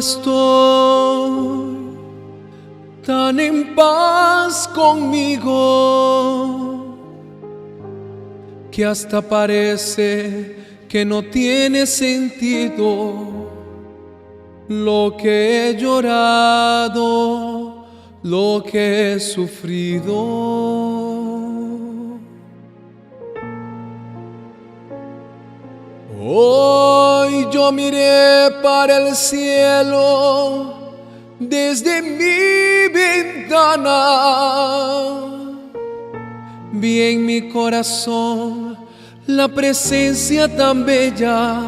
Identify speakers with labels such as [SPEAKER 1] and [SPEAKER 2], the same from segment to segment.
[SPEAKER 1] estoy tan en paz conmigo que hasta parece que no tiene sentido lo que he llorado, lo que he sufrido. Hoy yo miré para el cielo desde mi ventana. Vi en mi corazón la presencia tan bella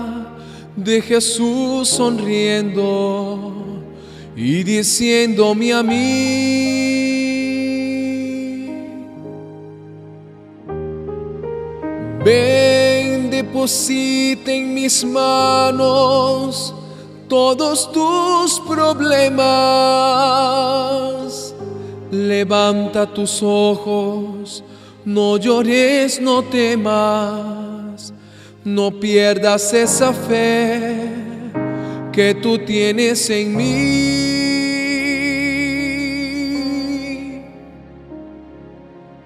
[SPEAKER 1] de Jesús sonriendo y diciéndome a mí: ven, deposita en mis manos todos tus problemas. Levanta tus ojos, no llores, no temas, no pierdas esa fe que tú tienes en mí.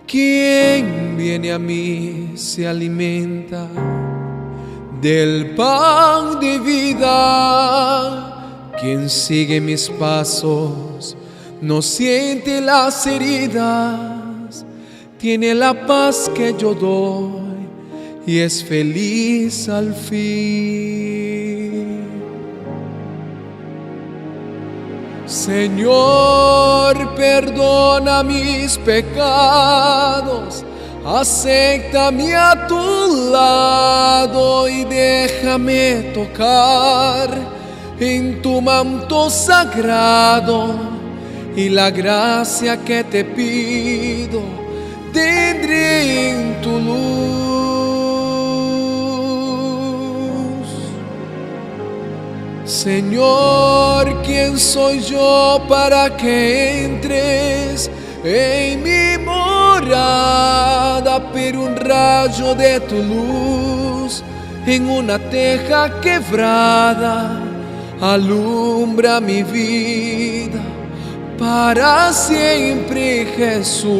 [SPEAKER 1] Quien viene a mí se alimenta del pan de vida. Quien sigue mis pasos no siente las heridas. Tiene la paz que yo doy y es feliz al fin. Señor, perdona mis pecados, acéptame a tu lado y déjame tocar en tu manto sagrado, y la gracia que te pido tendré en tu luz. Señor, ¿quién soy yo para que entres en mi morada? Pero un rayo de tu luz en una teja quebrada alumbra mi vida para siempre, Jesús.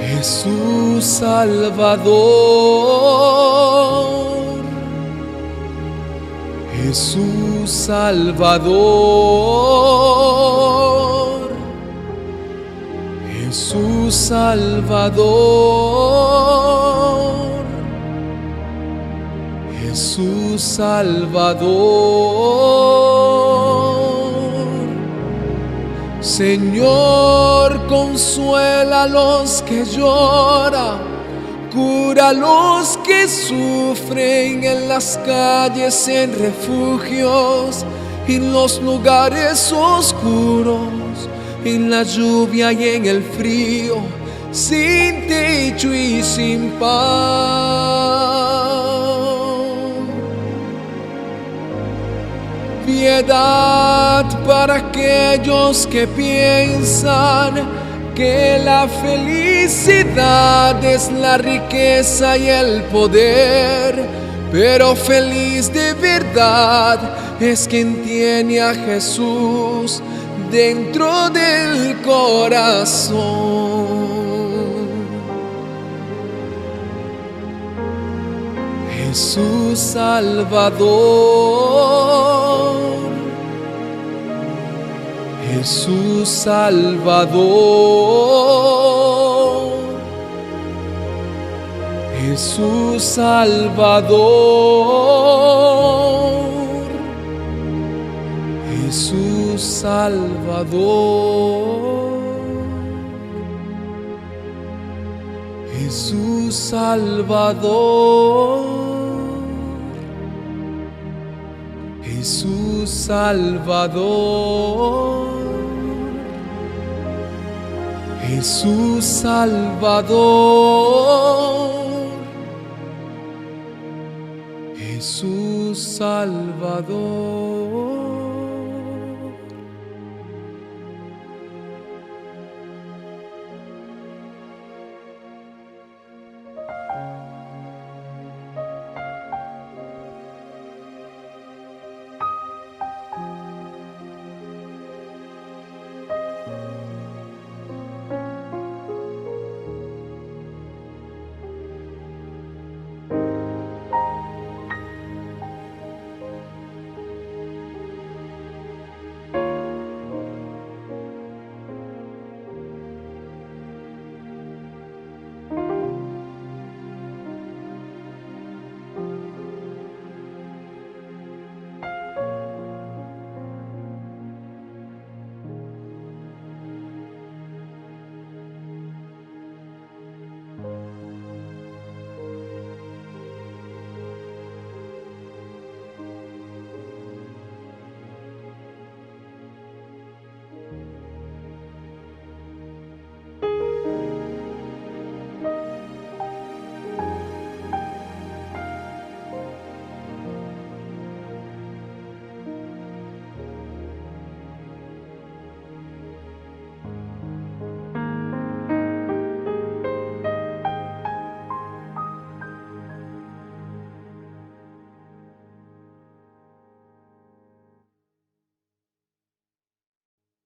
[SPEAKER 1] Jesús Salvador, Jesús Salvador, Jesús Salvador, Jesús Salvador. Señor, consuela a los que lloran, cura a los que sufren en las calles, en refugios, en los lugares oscuros, en la lluvia y en el frío, sin techo y sin pan. Piedad para aquellos que piensan que la felicidad es la riqueza y el poder, pero feliz de verdad es quien tiene a Jesús dentro del corazón. Jesús Salvador, Jesús Salvador, Jesús Salvador, Jesús Salvador, Jesús Salvador, Jesús Salvador, Jesús Salvador, Jesús Salvador.